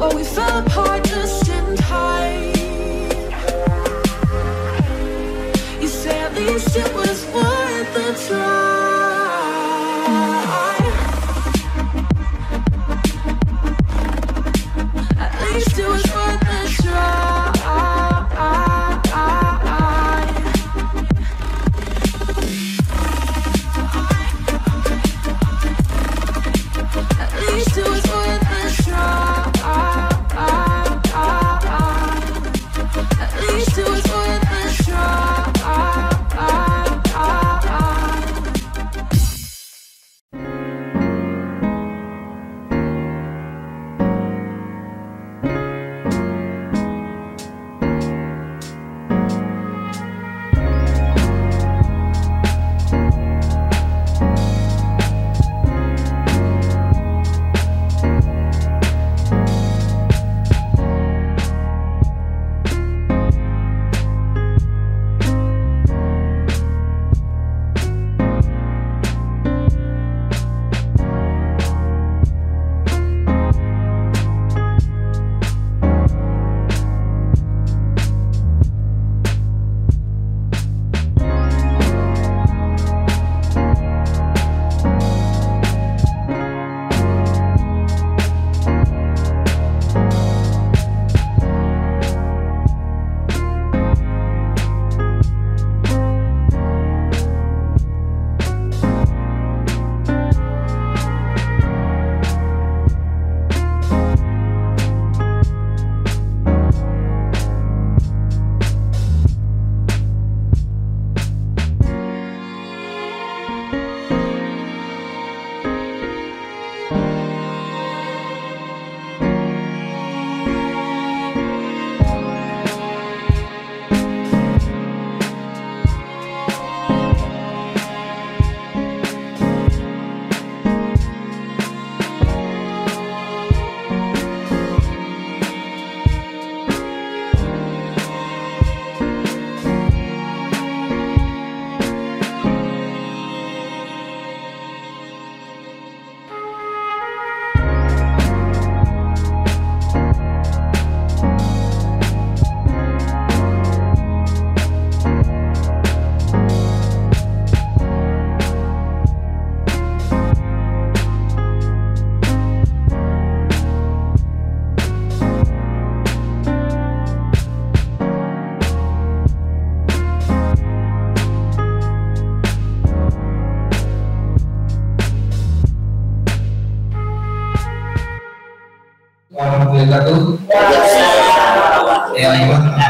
but we fell apart just in time. You say at least it was worth the try. At least it was worth the try. At least it was worth the try. At least it was worth the try.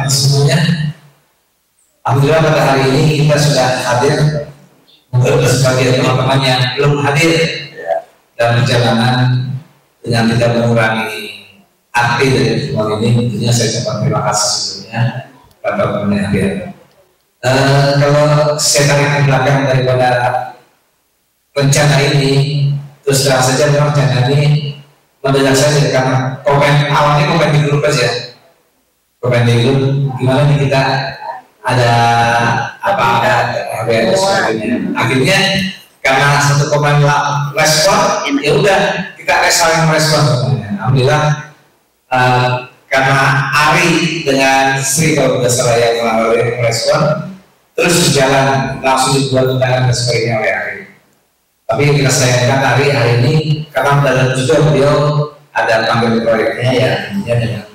Semuanya, alhamdulillah pada hari ini kita sudah hadir. Mungkin sebagian teman-teman yang belum hadir dalam perjalanan dengan tidak mengurangi arti dari pertemuan ini, tentunya saya ucapkan terima kasih sebelumnya pada teman yang hadir. Kalau saya tarik ke belakang daripada rencana ini, terus terang saja memang rencana ini mendadak saja karena awalnya komen di grup aja. Komen di grup gimana nih kita ada apa-apa dan sebagainya. Akhirnya karena satu komen respon, ya udah kita saling respon. Alhamdulillah karena Ari dengan Sri kalau tidak salah yang melalui respon, terus berjalan langsung dibuat undangan dan sebagainya oleh Ari. Tapi yang kita sayangkan hari ini karena mendadak juga beliau ada tampil proyeknya ya, tentunya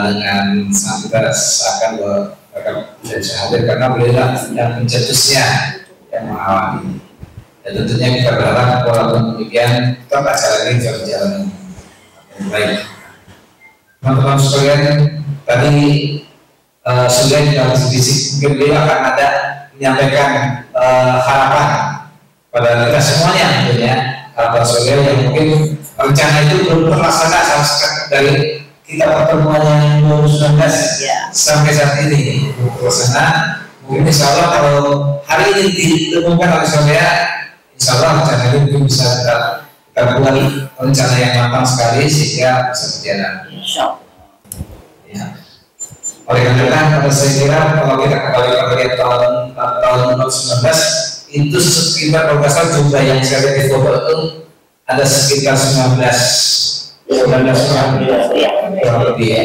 dengan sangat kita rasakan bahwa mereka bisa hadir karena beliau yang pencetusnya yang mengawali. Dan tentunya kita berharap walaupun demikian tetap acara ini berjalan dengan baik. Teman-teman sekalian, tadi sudah dalam fisik mungkin beliau akan ada menyampaikan harapan pada kita semuanya, tentunya harapan saudara yang mungkin rencana itu belum terlaksana sama sekali dari kita pertemuan yang 2019 sampai saat ini terlaksana. Mungkin insya Allah kalau hari ini ditemukan oleh saudara, insya Allah rencana ini mungkin bisa kita buat rencana yang matang sekali sehingga bisa berjalan. Ya. Oleh karena itu, saya kira kalau kita kembali ke tahun 2019 itu sekitar kalau nggak salah jumlah yang saya lihat di foto itu ada sekitar 19 19 orang kurang lebih ya.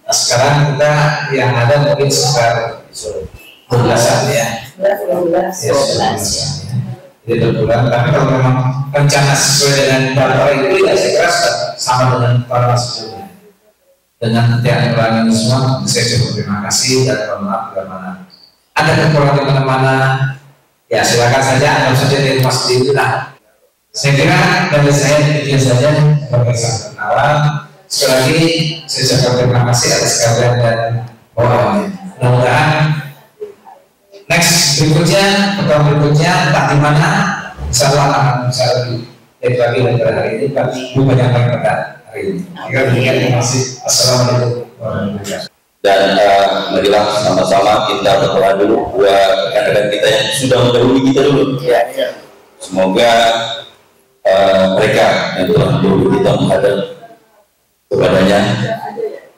Nah, sekarang kita yang ada mungkin sekitar 12-an ya. 12. Jadi berbulan. Tapi kalau memang rencana sesuai dengan para itu ya saya kira sama dengan para sebelumnya. Dengan nanti yang ini semua, saya coba terima kasih dan mohon maaf bila mana ada kekurangan di mana-mana. Ya silakan saja, anggap saja di rumah sendiri lah. Saya kira dari saya demikian saja sebagai kenalan. Sekali lagi saya ucapkan terima kasih atas kehadiran dan mudah-mudahan next berikutnya, pertemuan berikutnya entah di mana, insyaallah akan bisa lebih lagi daripada hari ini, tapi bukan yang paling pada hari ini. Terima kasih. Assalamualaikum warahmatullahi wabarakatuh. Dan marilah sama-sama kita berdoa dulu buat rekan-rekan kita yang sudah mendahului kita dulu. Semoga mereka yang telah mendahului kita menghadap kepadanya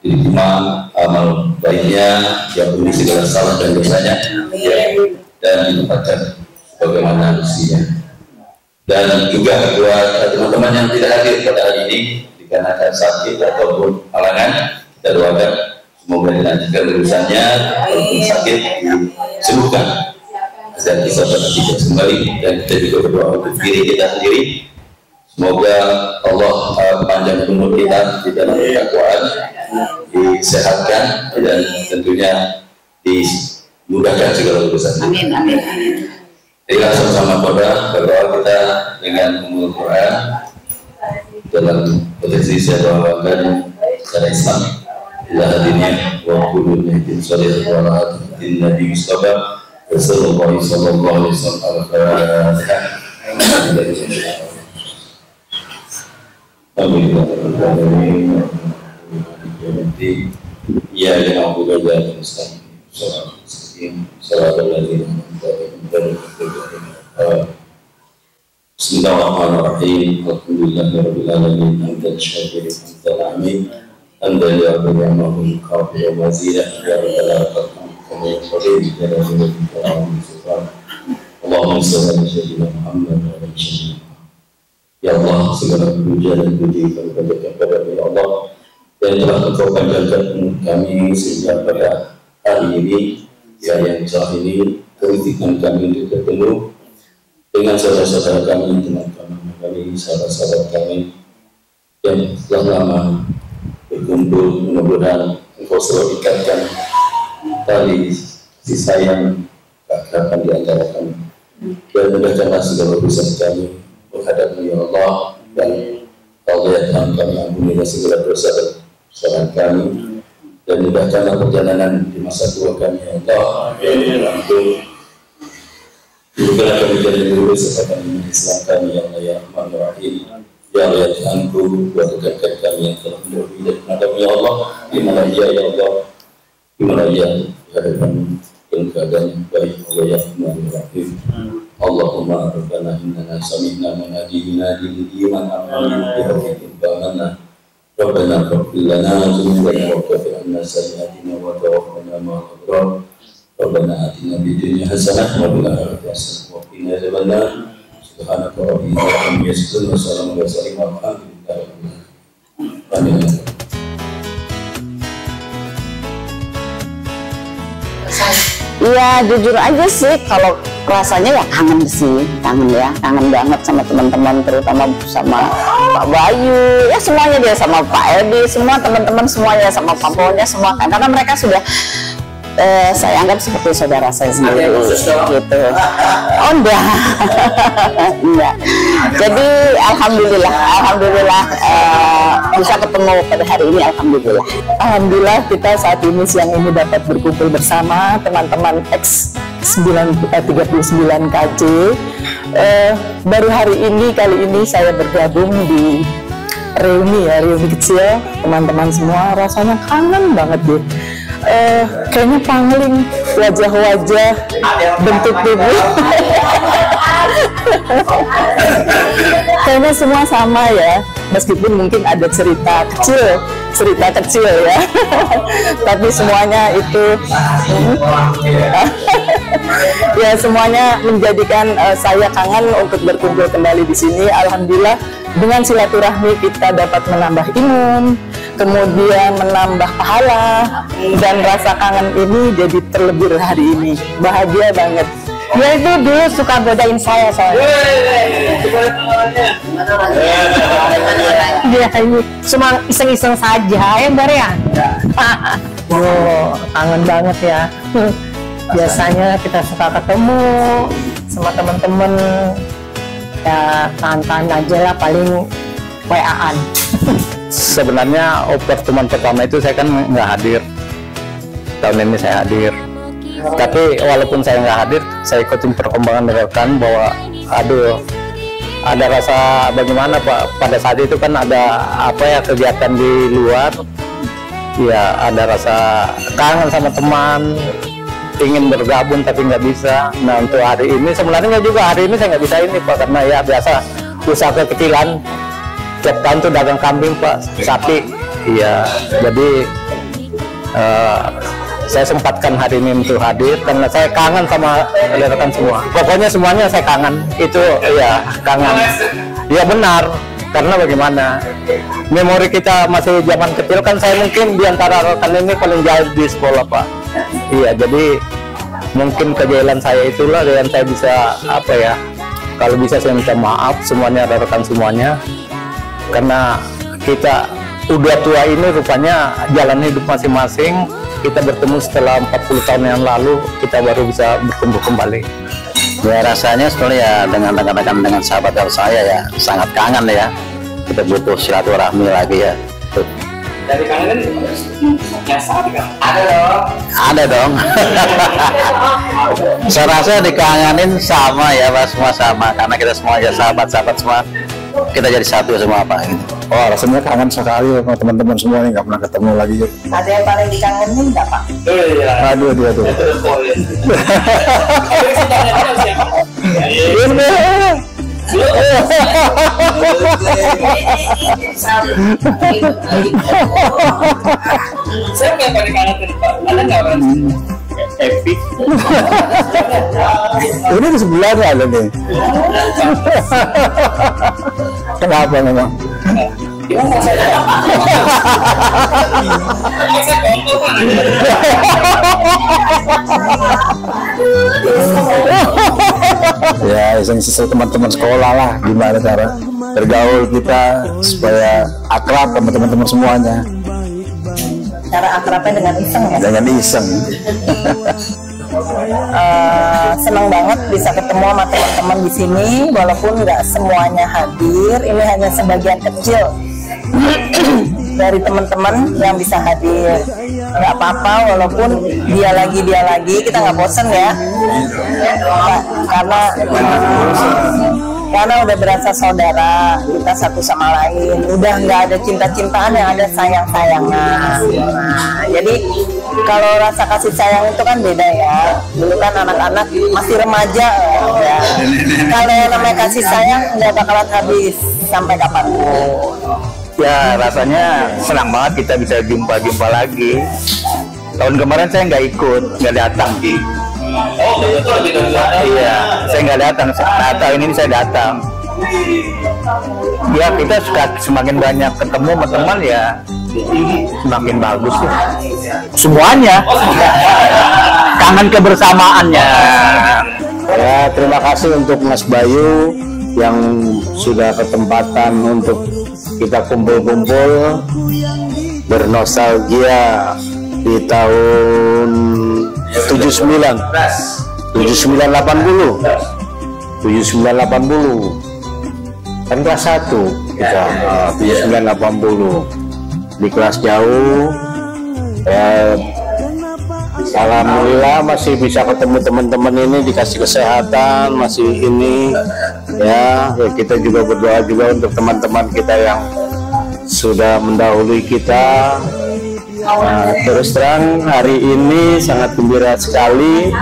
diterima amal baiknya, diampuni segala salah dan dosanya, dan ditempatkan sebagaimana mestinya. Dan juga buat teman-teman yang tidak hadir pada hari ini dikarenakan sakit ataupun halangan, kita doakan semoga dilanjutkan urusannya, walaupun sakit disembuhkan agar bisa beraktivitas kembali. Dan kita juga berdoa untuk diri kita sendiri, semoga Allah panjang umur kita di dalam ketakwaan, disehatkan dan tentunya dimudahkan segala urusan. Amin, amin, amin. Jadi sama-sama berdoa kita dengan umul Quran dalam potensi saya doakan secara Islam. Ila hadiniya wa kullu ni'matin salih wa rahmatin Nabi Mustafa sallallahu alaihi wasallam. Alhamdulillah. Ya yang aku belajar Islam. Bismillahirrahmanirrahim. Alhamdulillahirabbil alamin. Hamdan syakirin hamdal amin. Hamdan li'abdihi kafi wa mazidah ya rabbal alamin. Allahumma shalli ala sayyidina Muhammad wa ala alihi. Ya Allah, segala puja dan puji kepada Ya Allah yang telah Engkau panjangkan kami sehingga pada hari ini, ya yang saat ini kerizikan kami untuk bertemu dengan saudara-saudara kami, teman-teman kami, sahabat-sahabat kami yang telah lama berkumpul. Mudah-mudahan Engkau selalu ikatkan tali kasih sayang keakraban di antara kami, dan mudahkanlah segala urusan kami menghadap Ya Allah, dan Allah yang kami ampunilah segala dosa dan kesalahan kami, dan mudahkanlah perjalanan di masa tua kami Ya Allah. Bukanlah kami jadi lurus serta kami Islam kami Ya Allah ya Rahman ya Rahim. Ya Allah ya Tuhanku, buat rekan kami yang telah mendahului dan menghadap Ya Allah, di mana ia Ya Allah, di mana ia di hadapan dalam keadaan yang baik Allah ya Rahman ya Rahim. Allahumma rabbana innana sami'na munadiyan lil iman amanu bihaqqin fa Rabbana ighfir lana dzunubana wa kaffir 'anna sayyi'atina wa tawaffana ma'al abrar. Rabbana atina fid dunya hasanah wa fil akhirati hasanah wa qina adzabannar. Subhanaka rabbil izzati amma yasifun wa salamun 'alal mursalin walhamdulillahi rabbil alamin. Amin. Iya, jujur aja sih kalau rasanya ya kangen sih, kangen banget sama teman-teman, terutama sama Pak Bayu, ya semuanya dia, sama Pak Edi, semua teman-teman semuanya, sama Pak Bonya semua, karena mereka sudah saya anggap seperti saudara saya sendiri gitu. Oh enggak. Enggak. Jadi alhamdulillah bisa ketemu pada hari ini, alhamdulillah kita saat ini siang ini dapat berkumpul bersama teman-teman X 39 KJ. Baru kali ini saya bergabung di reuni kecil teman-teman semua, rasanya kangen banget deh. Kayaknya pangling wajah-wajah, bentuk tubuh kayaknya semua sama ya, meskipun mungkin ada cerita kecil ya tapi semuanya itu ya semuanya menjadikan saya kangen untuk berkumpul kembali di sini. Alhamdulillah Dengan silaturahmi kita dapat menambah imun, kemudian menambah pahala, dan rasa kangen ini jadi terlebih hari ini. Bahagia banget. Dia itu dulu suka godain saya soalnya. Dia ini cuma iseng-iseng saja ya Bar ya. Oh, kangen banget ya. Biasanya kita suka ketemu sama teman-teman ya, tahan-tahan aja lah, paling WA-an. Sebenarnya pertemuan pertama itu saya kan nggak hadir. Tahun ini saya hadir. Tapi walaupun saya nggak hadir, saya ikutin perkembangan rekan bahwa aduh, ada rasa bagaimana Pak, pada saat itu kan ada apa ya, kegiatan di luar ya, ada rasa kangen sama teman, ingin bergabung tapi nggak bisa. Nah untuk hari ini sebenarnya juga hari ini saya nggak bisa ini Pak, karena ya biasa usaha kekecilan, tiap tahun tuh dagang kambing Pak, sapi iya, jadi saya sempatkan hari ini untuk hadir karena saya kangen sama rekan semua. Pokoknya semuanya saya kangen, itu ya kangen. Ya benar, karena bagaimana? Memori kita masih zaman kecil kan, saya mungkin di antara rekan ini paling jauh di sekolah Pak. Iya, jadi mungkin kejahilan saya itulah yang saya bisa apa ya? Kalau bisa saya minta maaf semuanya, rekan semuanya, karena kita udah tua ini rupanya jalan hidup masing-masing. Kita bertemu setelah 40 tahun yang lalu, kita baru bisa berkumpul kembali. Ya rasanya sebenarnya ya dengan rekan-rekan, dengan sahabat saya ya sangat kangen ya. Kita butuh silaturahmi lagi ya. Dari kangen biasa kan? Ada dong. Ada dong. Saya rasa dikangenin sama ya Pak, semua sama, karena kita semua aja sahabat-sahabat semua. Kita jadi satu semua Pak gitu. Oh rasanya kangen sekali sama teman-teman semua nih, nggak pernah ketemu lagi. Ada yang paling dikangenin nggak Pak? Aduh dia tuh. Siapa yang paling kangen Pak? Ada nggak Pak? Epic. Ini di sebelah ada nih. Kenapa memang? Ya, iseng-iseng teman-teman sekolah lah, gimana cara bergaul kita supaya akrab sama teman-teman semuanya. Cara akrabnya dengan iseng ya? Dengan iseng. Senang banget bisa ketemu sama teman-teman di sini, walaupun nggak semuanya hadir. Ini hanya sebagian kecil dari teman-teman yang bisa hadir. Nggak apa-apa, walaupun dia lagi kita nggak bosen ya, karena udah berasa saudara kita satu sama lain, udah nggak ada cinta-cintaan, yang ada sayang-sayangan. Nah, jadi kalau rasa kasih sayang itu kan beda ya. Dulu kan anak-anak masih remaja ya. Kalau yang namanya kasih sayang nggak bakalan habis sampai kapanpun. Ya rasanya senang banget kita bisa jumpa lagi. Tahun kemarin saya nggak ikut, nggak datang. Oh, betul gitu. Iya, saya nggak datang. Nah, tahun ini saya datang. Ya kita semakin banyak ketemu sama teman ya, semakin bagus tuh. Semuanya. Kangen kebersamaannya. Ya terima kasih untuk Mas Bayu yang sudah ketempatan untuk kita kumpul-kumpul bernostalgia di tahun 79 kan kelas 1 kita 7980 di kelas jauh ya, alhamdulillah masih bisa ketemu teman-teman ini, dikasih kesehatan masih ini ya kita juga berdoa juga untuk teman-teman kita yang sudah mendahului kita. Nah, terus terang hari ini sangat gembira sekali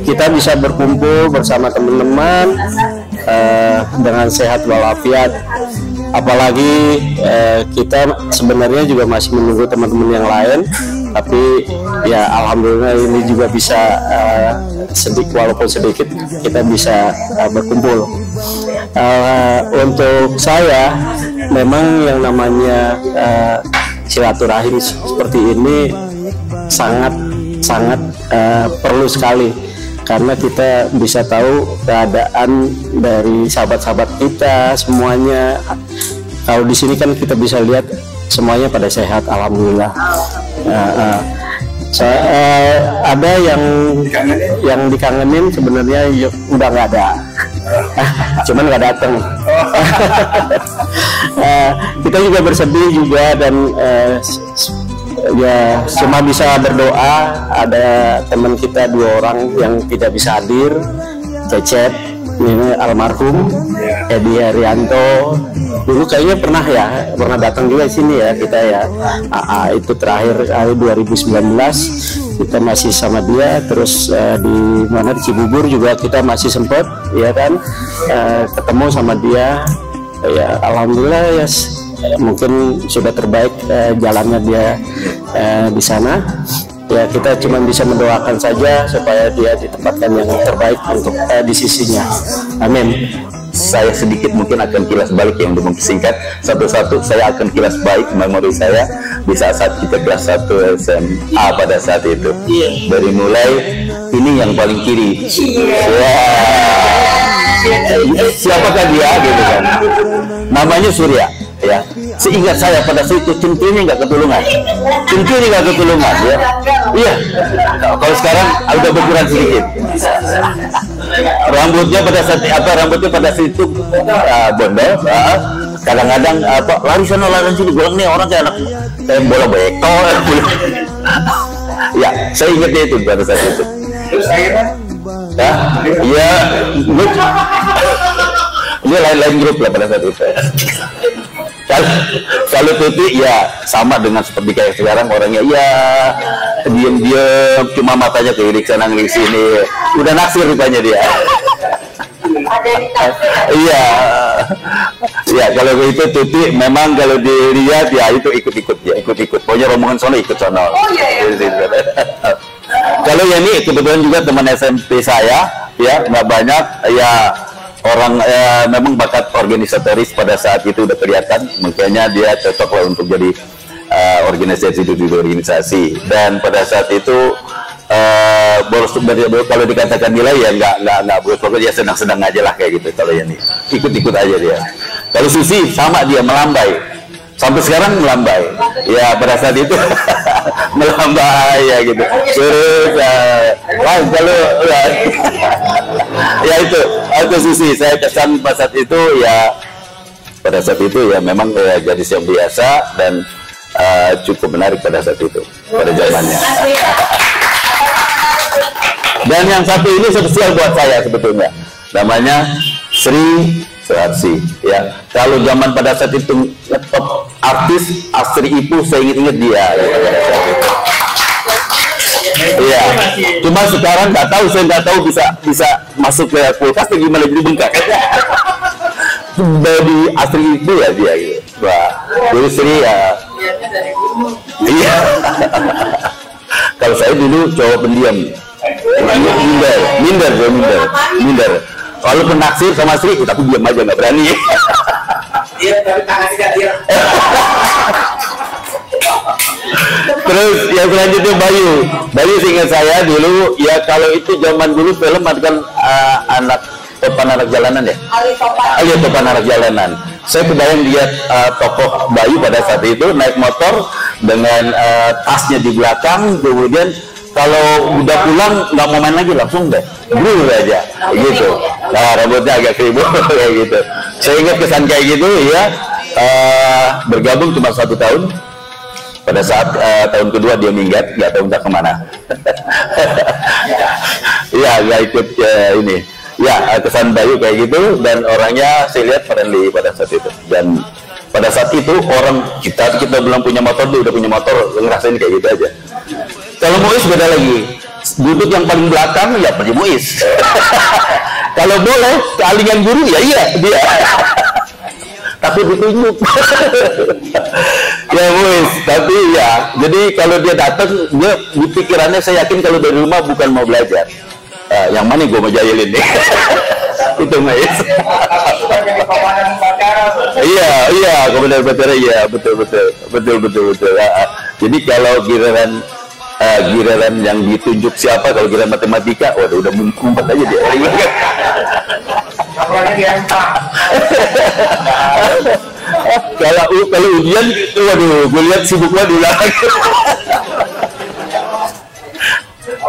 kita bisa berkumpul bersama teman-teman dengan sehat walafiat, apalagi kita sebenarnya juga masih menunggu teman-teman yang lain tapi ya alhamdulillah ini juga bisa sedikit, walaupun sedikit kita bisa berkumpul. Untuk saya memang yang namanya silaturahim seperti ini sangat perlu sekali, karena kita bisa tahu keadaan dari sahabat-sahabat kita semuanya. Kalau di sini kan kita bisa lihat semuanya pada sehat, alhamdulillah. Ada yang dikangenin sebenarnya udah nggak ada, cuman nggak datang. Kita juga bersedih juga, dan ya cuma bisa berdoa. Ada teman kita 2 orang yang tidak bisa hadir, Cecep, ini almarhum Edi Arianto, dulu kayaknya pernah datang juga di sini ya kita ya. Itu terakhir 2019 kita masih sama dia. Terus di mana, di Cibubur juga kita masih sempat ya kan ketemu sama dia ya. Alhamdulillah ya, mungkin sudah terbaik jalannya dia di sana. Ya kita cuma bisa mendoakan saja supaya dia ditempatkan yang terbaik untuk di sisinya. Amin. Saya sedikit mungkin akan kilas balik yang untuk singkat satu-satu. Saya akan kilas balik memori saya di saat kita kelas 1 SMA pada saat itu. Dari mulai ini yang paling kiri. Siapakah dia gitu kan? Namanya Surya. Ya, seingat saya pada saat itu centini nggak ketulungan, ya. Iya, kalau sekarang udah berkurang sedikit. Rambutnya pada saat itu bondol. Kadang-kadang lari sana lari sini, golong nih orang kayak anak bola beko. Ya, saya ingatnya itu pada saat itu. Terus akhirnya? Ya, dia lain grup lah pada saat itu. Kalau Tuti ya sama dengan seperti kayak sekarang, orangnya ya diam-diam, cuma matanya kelirik sana kelirik sini, udah naksir rupanya dia. Iya, kalau itu Tuti memang kalau dilihat ya itu ikut. Pokoknya rombongan sono ikut sono. Kalau ya ini kebetulan juga teman SMP saya, ya nggak banyak ya. Orang memang bakat organisatoris pada saat itu udah kelihatan, makanya dia cocok lah untuk jadi organisasi. Dan pada saat itu kalau dikatakan nilai ya nggak boros, pokoknya senang-senang aja lah kayak gitu. Kalau yang ini ikut aja dia. Kalau Susi sama dia melambai, sampai sekarang melambai. Ya pada saat itu melambai ya gitu. Terus kalau ya itu Susi, saya kesan pada saat itu ya, memang gadis yang biasa dan cukup menarik pada saat itu, pada zamannya. Dan yang satu ini spesial buat saya sebetulnya, namanya Sri Suharsi. Ya, kalau zaman pada saat itu top artis Astri Ipu, saya ingat dia. Iya, cuma sekarang saya nggak tahu bisa masuk ke kulkas atau gimana, jadi bengkak aja. Dari Astri itu ya dia gitu. Wah, jadi Sri ya. Iya. Kalau saya dulu cowok pendiam, minder. Kalau penaksir sama Sri, tapi diam aja, nggak berani. Iya, tapi tangan tidak dia. Terus yang selanjutnya Bayu seingat saya dulu ya, kalau itu zaman dulu film kan Topan Anak Jalanan ya. Topan Anak Jalanan. Saya kebayang dia tokoh Bayu pada saat itu naik motor dengan tasnya di belakang, kemudian kalau udah pulang nggak mau main lagi, langsung deh buru aja gitu. Nah, rambutnya agak keribu kayak gitu. Saya ingat kesan kayak gitu ya. Bergabung cuma 1 tahun. Pada saat tahun kedua dia minggat, nggak tahu entah kemana. Iya, nggak ikut ini. Ya, kesan Bayu kayak gitu, dan orangnya saya lihat friendly pada saat itu. Dan pada saat itu orang kita belum punya motor, dia udah punya motor, ngerasain kayak gitu aja. Kalau Muiz beda lagi, duduk yang paling belakang ya pergi Muiz. Kalau boleh kealingan guru ya iya dia. Takut ditunjuk. Ya wis, tapi ya, jadi kalau dia datang, dia di pikirannya saya yakin kalau dari rumah bukan mau belajar. Yang mana gue mau jahilin nih? Itu Mas. Iya, komandan upacara, iya, betul. Jadi kalau giliran yang ditunjuk siapa, kalau giliran matematika, waduh udah ngumpet aja dia. Kalau ujian, waduh, gue lihat sibuk banget ulang.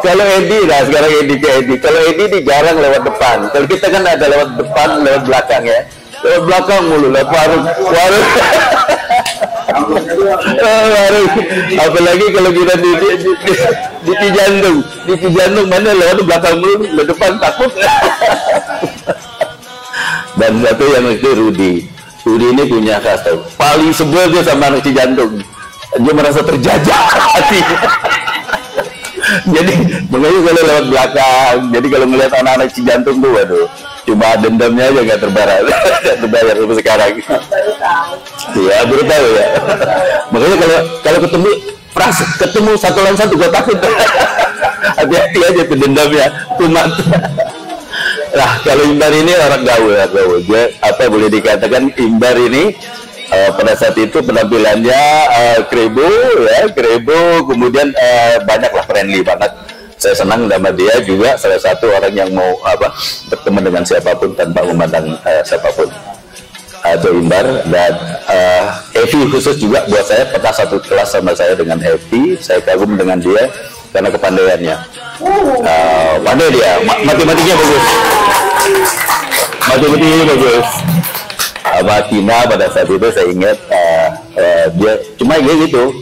Kalau Edi, nah sekarang Edi. Kalau Edi ini jarang lewat depan. Kalau kita kan ada lewat depan, lewat belakang ya. Lewat belakang mulu, lewat warung. Apalagi kalau kita di Cijantung mana lewat belakang mulu, lewat depan takut. Dan satu yang itu Rudi ini punya kata paling sebel dia sama anak Cijantung. Dia merasa terjajah hati. Jadi makanya kalau lewat belakang, jadi kalau melihat anak-anak Cijantung tuh, waduh, cuma dendamnya aja nggak terbayar sampai sekarang. Iya, baru tahu ya. Makanya kalau ketemu satu lawan satu, gue takut. Hati-hati aja tuh dendamnya, kumat. Nah, kalau Imbar ini orang gaul. Dia boleh dikatakan Imbar ini pada saat itu penampilannya krebo, kemudian banyaklah friendly banget. Saya senang sama dia juga, salah satu orang yang mau berteman dengan siapapun tanpa memandang siapapun. Atau Imbar dan Evi khusus juga buat saya, pernah satu kelas sama saya dengan Evi. Saya kagum dengan dia karena kepandaiannya. Pandai dia, matematiknya bagus. Sama Tina pada saat itu saya ingat dia cuma gitu,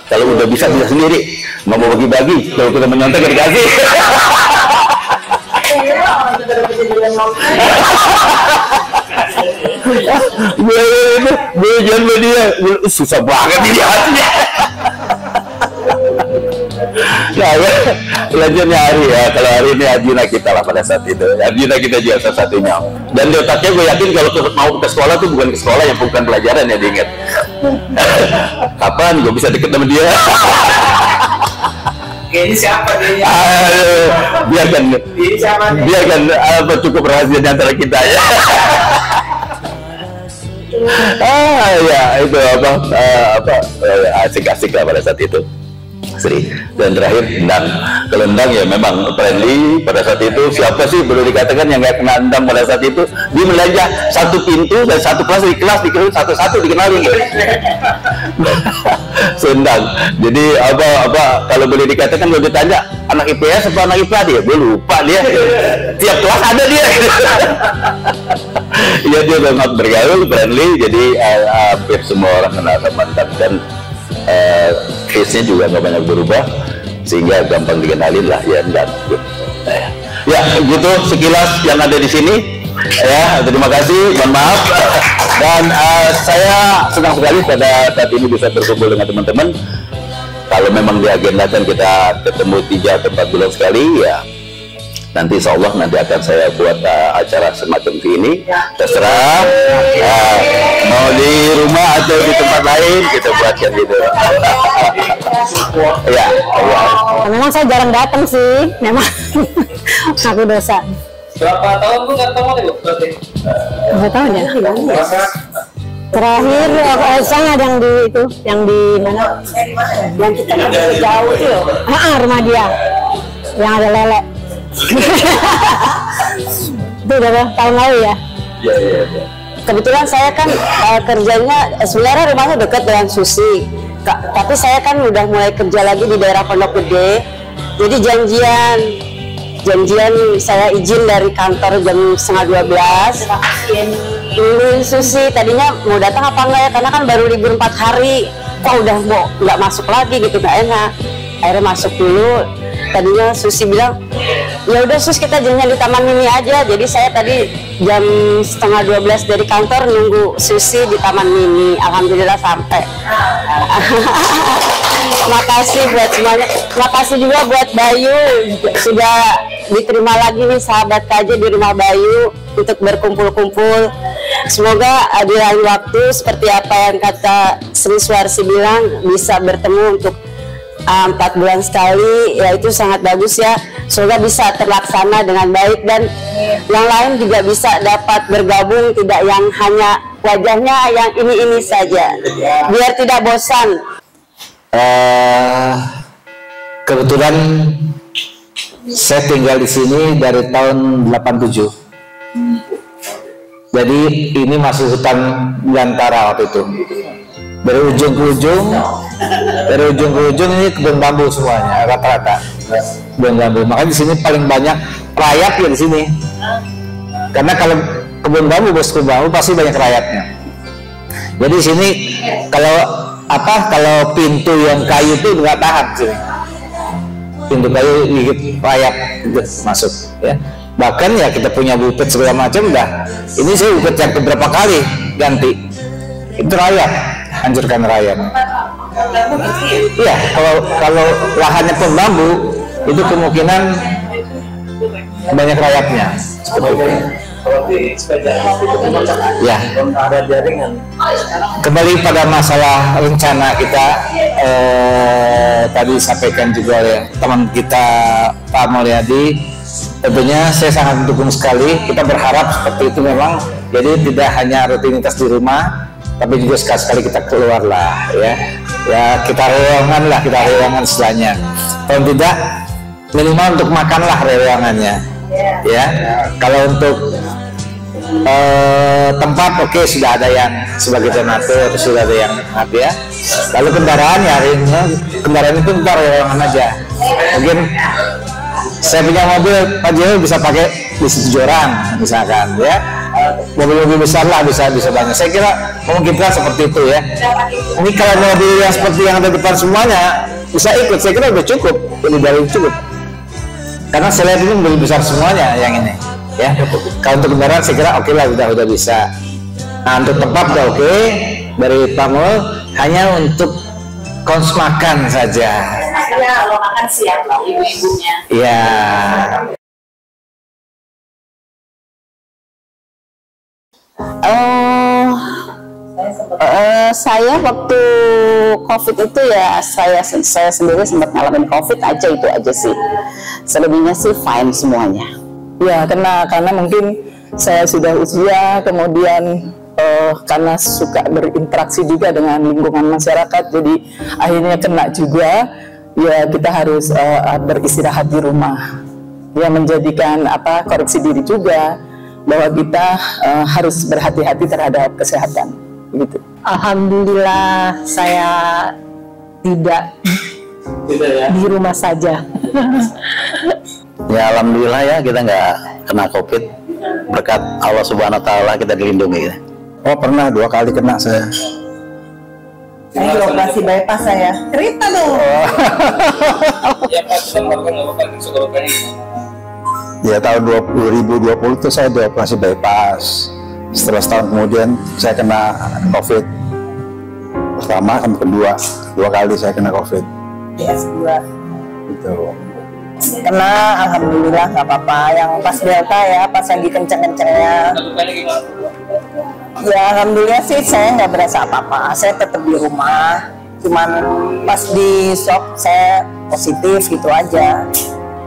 kalau udah bisa sendiri, nggak mau bagi-bagi, kalau kita menyontek gak dikasih. Gue jangan dia susah banget dia hatinya. Nah, selanjutnya Hari ya. Kalau Hari ini Arjuna kita lah pada saat itu. Arjuna kita juga salah satunya. Dan di otaknya gue yakin kalau mau ke sekolah tuh bukan ke sekolah yang bukan pelajaran ya, diingat. Kapan gue bisa deket sama dia? Ini siapa dia? Biarkan cukup rahasia di antara kita ya. Ya itu asik-asik lah pada saat itu. Dan terakhir Endang. Kalau Endang ya memang friendly pada saat itu. Siapa sih boleh dikatakan yang nggak kena Endang pada saat itu? Dia belanja satu pintu dan satu kelas dikenalin satu-satu dikenalin. Sendang. Jadi kalau boleh dikatakan, kalau ditanya anak IPS atau anak IPA, dia lupa dia. Tiap kelas ada dia. Iya, dia sangat bergaul, friendly. Jadi hampir semua orang kenal sama Endang, dan face-nya juga nggak banyak berubah sehingga gampang dikenalin lah ya. Dan ya gitu sekilas yang ada di sini ya. Terima kasih, mohon maaf, dan saya senang sekali pada saat ini bisa berkumpul dengan teman-teman. Kalau memang diagendakan kita ketemu 3 atau 4 bulan sekali ya, nanti insya Allah nanti akan saya buat acara semacam ini, terserah mau di rumah atau di tempat lain kita buatkan gitu. Ya, memang saya jarang datang sih, memang aku dosa. Berapa tahun Bu nggak ketemu nih Bu? Berapa tahun ya? Terakhir saya ada yang di mana? Yang kita jauh itu, rumah dia, yang ada lele. Itu udah tahun lalu ya. Iya. Kebetulan saya kan kerjanya sebenarnya rumahnya dekat dengan Susi. Tapi saya kan udah mulai kerja lagi di daerah Pondok Gede. Jadi janjian saya izin dari kantor jam 11:30. Dulu Susi tadinya mau datang apa enggak ya, karena kan baru libur 4 hari. Kok udah mau nggak masuk lagi gitu, nggak enak. Akhirnya masuk dulu. Tadinya Susi bilang, ya udah Sus, kita janjian di Taman Mini aja. Jadi saya tadi jam 11:30 dari kantor nunggu Susi di Taman Mini. Alhamdulillah sampai. Makasih buat semuanya. Makasih juga buat Bayu, sudah diterima lagi nih sahabat KJ di rumah Bayu untuk berkumpul-kumpul. Semoga di lain waktu seperti apa yang kata Sri Suarsi bilang bisa bertemu untuk 4 bulan sekali, ya itu sangat bagus ya. Semoga bisa terlaksana dengan baik dan yang lain juga bisa dapat bergabung, tidak yang hanya wajahnya yang ini saja, biar tidak bosan. Kebetulan saya tinggal di sini dari tahun 87. Jadi ini masih hutan belantara waktu itu. Dari ujung ke ujung ini kebun bambu semuanya, rata-rata kebun bambu. Makanya di sini paling banyak rayap ya di sini. Karena kalau kebun bambu pasti banyak rayapnya. Jadi di sini kalau pintu yang kayu itu nggak tahan sini. Pintu kayu gigit rayap masuk ya. Bahkan ya kita punya bupet segala macam dah. Ini saya bupet yang beberapa kali ganti. Itu rayap, hancurkan rayap. Iya, kalau lahannya pun bambu itu kemungkinan banyak rayapnya. Seperti itu. Ya, kembali pada masalah rencana kita, tadi sampaikan juga oleh teman kita Pak Mulyadi. Tentunya saya sangat mendukung sekali. Kita berharap seperti itu memang. Jadi tidak hanya rutinitas di rumah, tapi juga sekali-sekali kita keluar lah, ya. Ya kita rewangan istilahnya. Kalau tidak, minimal untuk makanlah rewangannya. Ya, kalau untuk tempat oke, sudah ada yang sebagai donatur, sudah ada yang ya. Lalu kendaraan ya, kendaraan itu ntar rewangan aja. Mungkin saya punya mobil, Pak Jero bisa pakai di 7 orang misalkan ya. Mobil-mobil besar lah bisa banyak. Saya kira memungkinkan seperti itu ya. Ini kalau mobil yang seperti yang ada depan semuanya bisa ikut, saya kira udah cukup, lebih dari cukup. Karena saya lihat ini mobil besar semuanya yang ini ya. Kalau untuk kendaraan saya kira oke lah, udah bisa. Nah untuk tempat udah oke. Dari Pak Mul hanya untuk kons makan saja. Ya, kalau makan siap lah ibu-ibunya. Iya. Saya waktu COVID itu ya saya sendiri sempat ngalamin COVID aja, itu aja sih. Selebihnya sih fine semuanya. Ya karena mungkin saya sudah usia, kemudian karena suka berinteraksi juga dengan lingkungan masyarakat, jadi akhirnya kena juga. Ya kita harus beristirahat di rumah. Ya menjadikan koreksi diri juga bahwa kita harus berhati-hati terhadap kesehatan. Gitu. Alhamdulillah saya tidak ya? di rumah saja. Ya alhamdulillah ya kita nggak kena COVID, berkat Allah Subhanahu Wa Taala kita dilindungi. Oh pernah 2 kali kena saya. Saya dioperasi bypass saya. Cerita dong. Ya tahun 2020 itu saya dioperasi bypass. Setelah setahun kemudian saya kena COVID. Pertama sama kedua, 2 kali saya kena COVID. PS2. Gitu. Kena alhamdulillah nggak apa-apa. Yang pas Delta ya, pas lagi kenceng-kencengnya. Ya alhamdulillah sih saya nggak berasa apa-apa. Saya tetap di rumah. Cuman pas di swab saya positif gitu aja.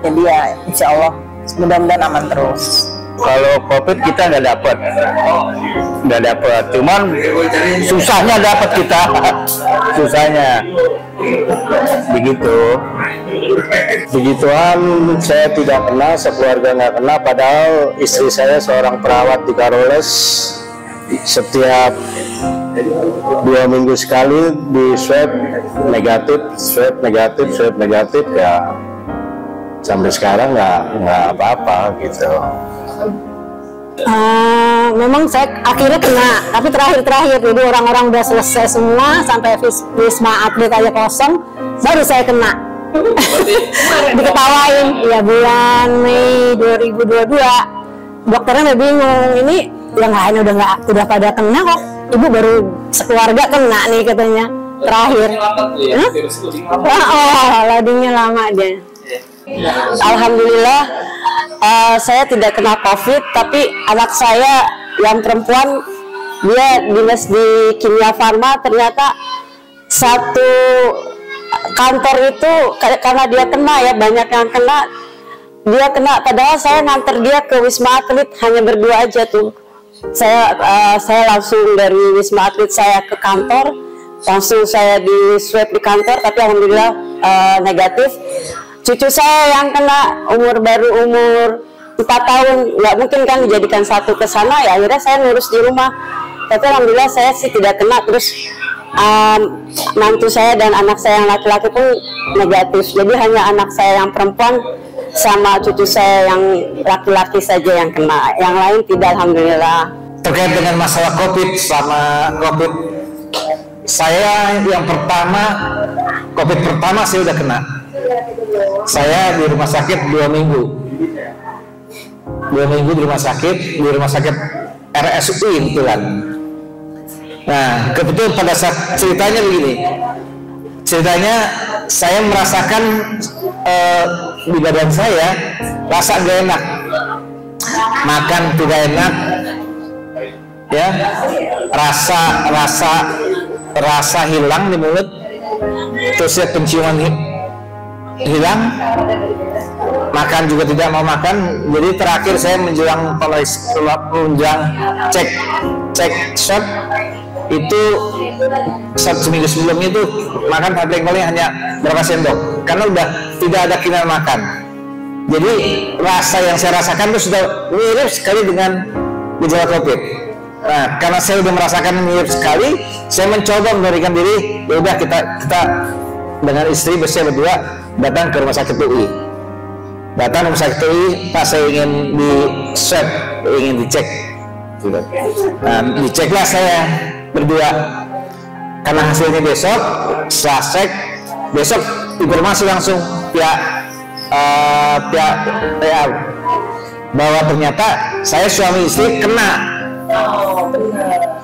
Jadi ya insya Allah mudah-mudahan aman terus. Kalau COVID kita nggak dapat, cuman susahnya dapat kita, susahnya, begituan saya tidak kena, sekeluarga nggak kena, padahal istri saya seorang perawat di Karoles, setiap 2 minggu sekali di swab negatif ya. Sampai sekarang nggak apa-apa gitu. Memang saya akhirnya kena, tapi terakhir jadi orang-orang udah selesai semua sampai Wisma Atlet aja kosong, baru saya kena. Diketawain ya bulan Mei 2022. Dokternya udah bingung, ini yang lain udah pada kena kok, ibu baru sekeluarga kena nih katanya terakhir. Loadingnya lama deh. Alhamdulillah saya tidak kena COVID, tapi anak saya yang perempuan dia dinas di Kimia Farma ternyata satu kantor itu karena dia kena ya, banyak yang kena, dia kena, padahal saya nganter dia ke Wisma Atlet hanya berdua aja tuh. Saya langsung dari Wisma Atlet saya ke kantor, langsung saya di swab di kantor, tapi alhamdulillah negatif. Cucu saya yang kena baru umur 4 tahun, nggak mungkin kan dijadikan satu ke sana, ya akhirnya saya ngurus di rumah. Tapi alhamdulillah saya sih tidak kena. Terus mantu saya dan anak saya yang laki-laki pun negatif. Jadi hanya anak saya yang perempuan sama cucu saya yang laki-laki saja yang kena, yang lain tidak, alhamdulillah. Terkait dengan masalah COVID, selama COVID saya yang pertama, COVID pertama saya udah kena. Saya di rumah sakit 2 minggu. 2 minggu di rumah sakit RSUI kebetulan. Nah, kebetulan pada saat ceritanya begini. Ceritanya saya merasakan di badan saya rasa gak enak, makan tidak enak, ya, rasa hilang di mulut, terus ya penciuman hilang, makan juga tidak mau makan. Jadi terakhir saya menjelang cek swab itu seminggu sebelumnya itu makan paling hanya berapa sendok, karena udah tidak ada keinginan makan. Jadi rasa yang saya rasakan itu sudah mirip sekali dengan gejala COVID. Nah, karena saya sudah merasakan mirip sekali, saya mencoba memberikan diri. Ya udah kita dengan istri saya berdua datang ke rumah sakit UI. Datang ke rumah sakit UI, pas saya ingin di swab, ingin dicek. Nah, diceklah saya berdua, karena hasilnya besok. Setelah cek besok informasi langsung pihak bahwa ternyata saya suami istri kena.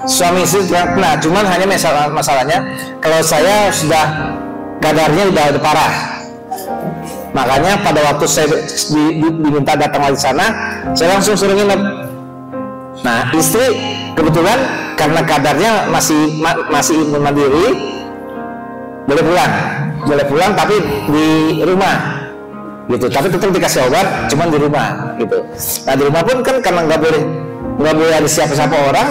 Suami istri kena, cuman hanya masalahnya kalau saya sudah kadarnya udah parah. Makanya pada waktu saya diminta datang lagi sana, saya langsung suruh nginep. Nah, istri kebetulan karena kadarnya masih imun mandiri, boleh pulang tapi di rumah gitu. Tapi tetap dikasih obat, cuman di rumah gitu. Nah, di rumah pun kan karena nggak boleh ada siapa-siapa orang,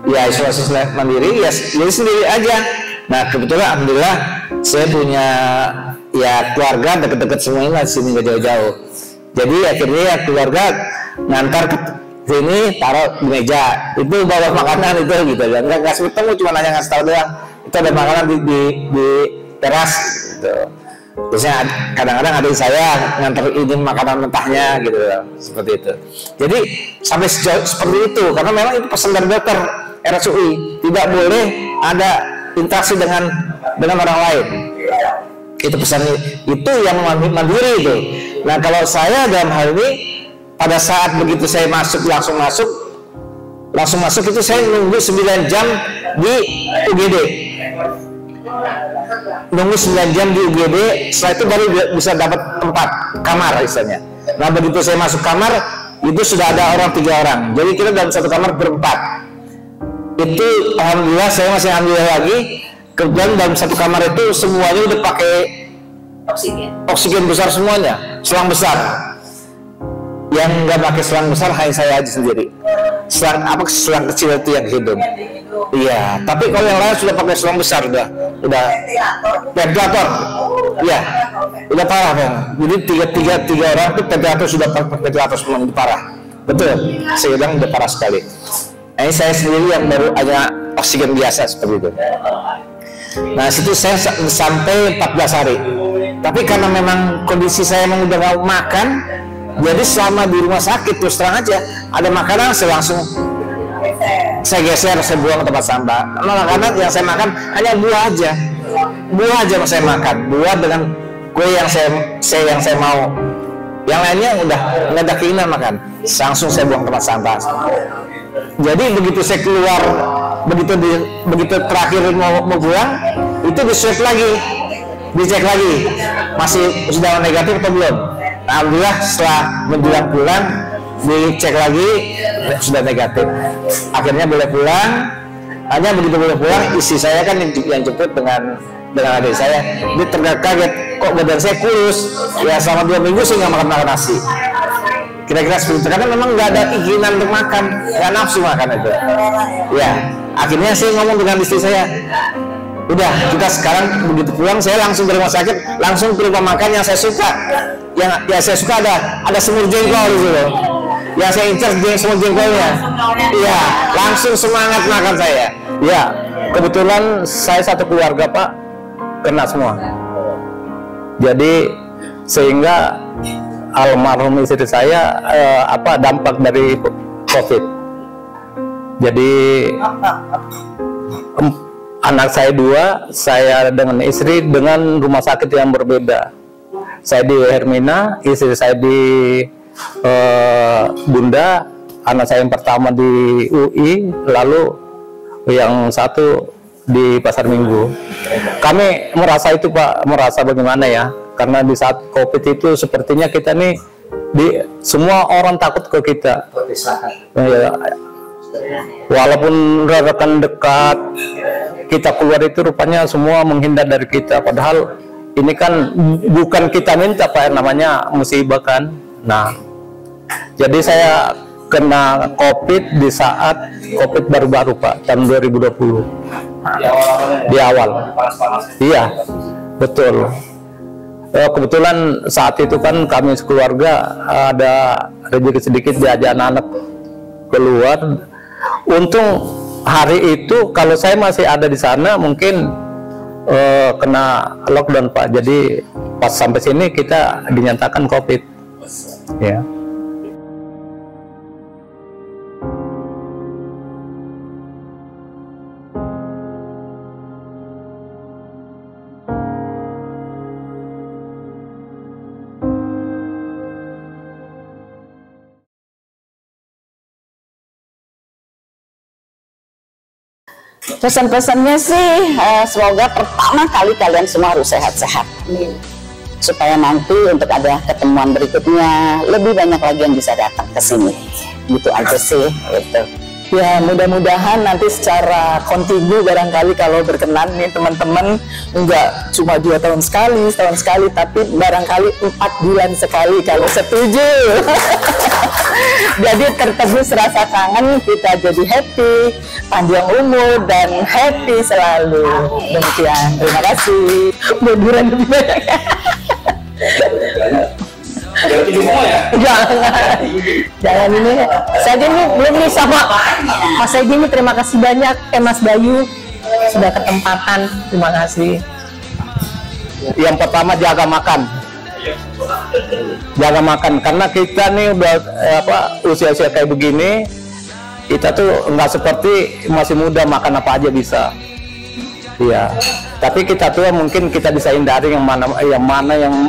ya isolasi mandiri, ya sendiri aja. Nah, kebetulan alhamdulillah saya punya ya keluarga deket-deket semuanya di sini, nggak jauh-jauh. Jadi akhirnya ya keluarga ngantar ke sini, taruh di meja, itu bawa makanan itu gitu. Dan nggak ketemu, cuma hanya ngasih tahu doang. Itu ada makanan di teras gitu. Biasanya kadang-kadang adik saya ngantar ini makanan mentahnya gitu, seperti itu. Jadi sampai sejauh seperti itu, karena memang itu pesan dari dokter RSUI, tidak boleh ada interaksi dengan orang lain. Itu pesan itu yang mandiri itu. Nah, kalau saya dalam hal ini, pada saat begitu saya langsung masuk itu saya nunggu 9 jam di UGD. Nunggu 9 jam di UGD, setelah itu baru bisa dapat tempat kamar istilahnya. Nah, begitu saya masuk kamar, itu sudah ada 3 orang. Jadi kita dalam satu kamar berempat. Itu alhamdulillah, saya masih alhamdulillah lagi. Kemudian dalam satu kamar itu semuanya udah pakai oksigen besar semuanya, selang besar. Yang nggak pakai selang besar hanya saya aja sendiri. Selang kecil itu yang hidung. Iya, tapi kalau yang lain sudah pakai selang besar, udah ventilator. Iya, udah parah bang. Jadi tiga orang itu ventilator sudah pakai ventilator semua, itu parah. Betul, saya bilang udah parah sekali. Ini saya sendiri yang baru hanya oksigen biasa seperti itu. Nah, situ saya sampai 14 hari. Tapi karena memang kondisi saya memang udah nggak makan, jadi selama di rumah sakit terus terang aja ada makanan saya langsung saya geser, saya buang ke tempat sampah. Karena makanan yang saya makan hanya buah aja saya makan, buah dengan kue yang saya mau. Yang lainnya udah nggak ada keinginan makan, langsung saya buang ke tempat sampah. Jadi begitu saya keluar, begitu terakhir mau pulang, itu dicek lagi, masih sudah negatif atau belum. Alhamdulillah setelah menjelang pulang dicek lagi sudah negatif. Akhirnya boleh pulang. Hanya begitu pulang, istri saya kan yang jemput dengan adik saya. Dia terkaget, kok badan saya kurus. Ya selama 2 minggu saya nggak makan nasi. Kira-kira seperti itu, karena memang nggak ada keinginan untuk makan, nggak nafsu makan itu. Ya, akhirnya saya ngomong dengan istri saya, udah kita sekarang begitu pulang saya langsung ke rumah sakit, langsung ke rumah makan yang saya suka. Yang saya suka ada semur jengkol gitu loh. Yang saya incar semur jengkolnya. Iya, langsung semangat makan saya. Ya, kebetulan saya satu keluarga Pak kena semua. Jadi sehingga almarhum istri saya dampak dari COVID. Jadi anak saya 2, saya dengan istri dengan rumah sakit yang berbeda. Saya di Hermina, istri saya di Bunda, anak saya yang pertama di UI, lalu yang satu di Pasar Minggu. Kami merasa itu Pak, merasa bagaimana ya, karena di saat COVID itu sepertinya kita nih semua orang takut ke kita. Ya, walaupun rekan dekat kita keluar itu rupanya semua menghindar dari kita, padahal ini kan bukan kita minta Pak, namanya musibah kan. Nah, jadi saya kena COVID di saat COVID baru-baru Pak, tahun 2020 di awal. Iya, betul. Kebetulan saat itu kan kami sekeluarga ada rezeki sedikit diajak anak keluar. Untung hari itu kalau saya masih ada di sana mungkin kena lockdown Pak. Jadi pas sampai sini kita dinyatakan COVID. Ya. Pesan-pesannya sih semoga pertama kali kalian semua harus sehat-sehat, supaya nanti untuk ada ketemuan berikutnya lebih banyak lagi yang bisa datang ke sini. Gitu aja sih. Gitu. Ya mudah-mudahan nanti secara kontinu barangkali kalau berkenan nih teman-teman, enggak cuma 2 tahun sekali, setahun sekali, tapi barangkali 4 bulan sekali kalau setuju. Jadi tertebus rasa kangen, kita jadi happy, panjang umur dan happy selalu. Demikian, terima kasih. Liburan lebih banyak. Jangan ini. Saya ini belum nih sama Mas Egi ini, terima kasih banyak Mas Bayu sudah ketempatan, terima kasih. Yang pertama jaga makan. Jaga makan karena kita nih udah usia-usia kayak begini, kita tuh nggak seperti masih muda makan apa aja bisa. Iya. Tapi kita tua mungkin kita bisa hindari yang mana yang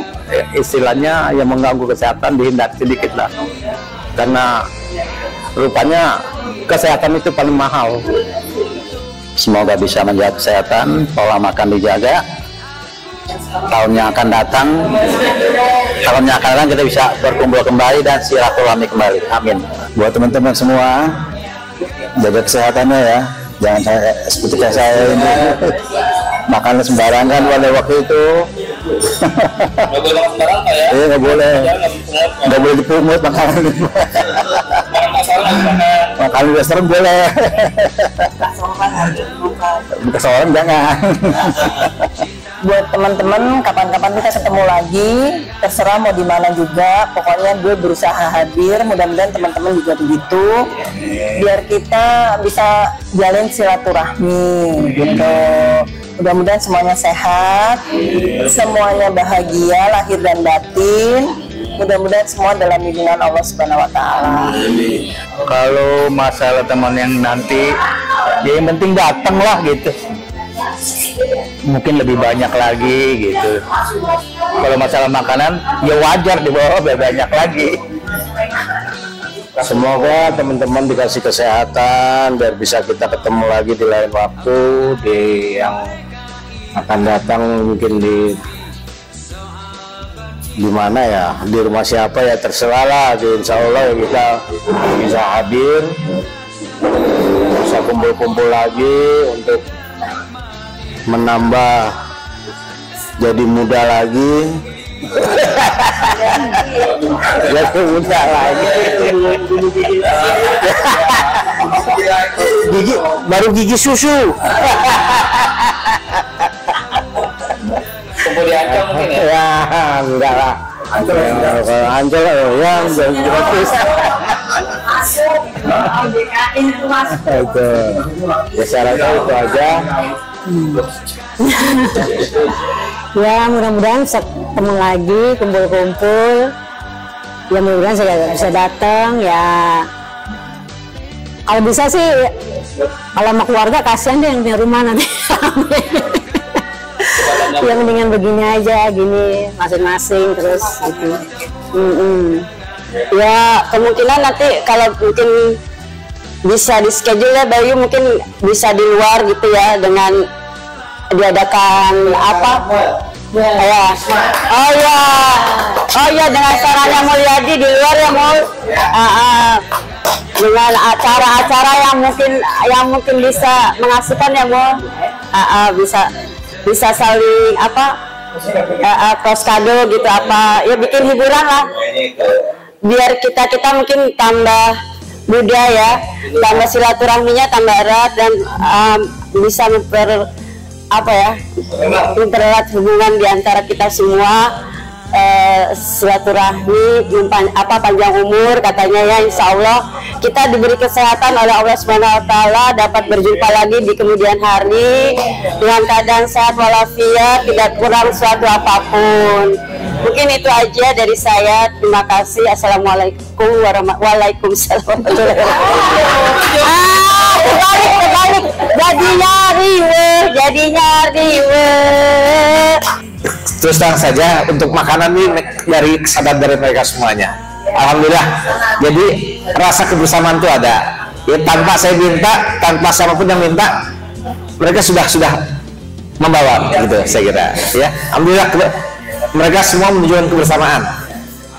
istilahnya yang mengganggu kesehatan, dihindari sedikit lah. Karena rupanya kesehatan itu paling mahal. Semoga bisa menjaga kesehatan, pola makan dijaga. Tahun yang akan datang kita bisa berkumpul kembali dan silaturahmi kembali. Amin. Buat teman-teman semua, jaga kesehatannya ya. Jangan seperti saya ini makan sembarangan pada waktu itu. Nggak boleh makan sembarangan Pak ya? Iya nggak boleh. Nggak boleh dipungut makanan. Makan di restoran boleh. Bekas orang jangan. Buat teman-teman, kapan-kapan kita ketemu lagi, terserah mau di mana juga, pokoknya gue berusaha hadir. Mudah-mudahan teman-teman juga begitu, biar kita bisa jalin silaturahmi gitu. Mudah-mudahan semuanya sehat, semuanya bahagia lahir dan batin. Mudah-mudahan semua dalam lindungan Allah Subhanahu wa Ta'ala. Kalau masalah teman yang nanti, ya yang penting datang lah gitu. Mungkin lebih banyak lagi gitu. Kalau masalah makanan, ya wajar dibawa banyak lagi. Semoga teman-teman dikasih kesehatan biar bisa kita ketemu lagi di lain waktu, di yang akan datang mungkin di mana ya, di rumah siapa ya terserah lah. Insya Allah ya kita bisa hadir, bisa kumpul-kumpul lagi untuk menambah jadi muda lagi. Jadi muda lagi. Gigi susu. Kumpul di Ancol mungkin ya? Ya, enggak lah. Ancol ya, jadi gratis. Itu. Ya, saya rasa itu aja. Ya, mudah-mudahan bisa ketemu lagi, kumpul-kumpul. Ya, mudah-mudahan saya bisa datang ya. Kalau bisa sih, kalau sama keluarga kasihan deh yang punya rumah nanti. Ya mendingan begini aja, gini masing-masing terus gitu. Ya kemungkinan nanti kalau mungkin bisa di schedule ya Bayu, mungkin bisa di luar gitu ya, dengan diadakan apa? Ya. Oh ya dengan caranya Mulyadi di luar ya mau. Dengan acara-acara yang mungkin bisa mengasihkan ya mau. Bisa saling apa pos kado gitu, apa ya, bikin hiburan lah biar kita mungkin tambah muda ya, tambah silaturahminya tambah erat dan bisa mempererat hubungan di antara kita semua. Silaturahmi panjang umur katanya ya, insya Allah kita diberi kesehatan oleh Allah SWT, dapat berjumpa lagi di kemudian hari dengan keadaan sehat walafiat, tidak kurang suatu apapun. Mungkin itu aja dari saya, terima kasih. Assalamualaikum warahmatullahi wabarakatuh. Kebalik jadinya riwe. Terus terang saja untuk makanan ini dari kesadaran dari mereka semuanya. Alhamdulillah. Jadi rasa kebersamaan itu ada. Ya, tanpa saya minta, tanpa siapapun yang minta, mereka sudah membawa gitu saya kira. Ya, alhamdulillah mereka semua menunjukkan kebersamaan.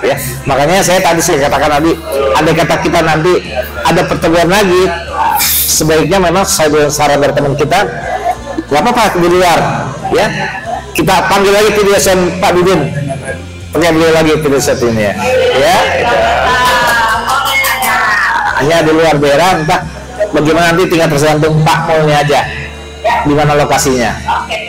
Ya, makanya saya katakan tadi, andai kata kita nanti ada pertemuan lagi, sebaiknya memang saya saran dari teman kita, nggak apa-apa di luar, ya. Kita panggil lagi video set Pak Dudin, panggil lagi video set ini ya, gitu. Hanya di luar daerah, entah bagaimana nanti tinggal tergantung Pak maunya aja, di mana lokasinya. Oke.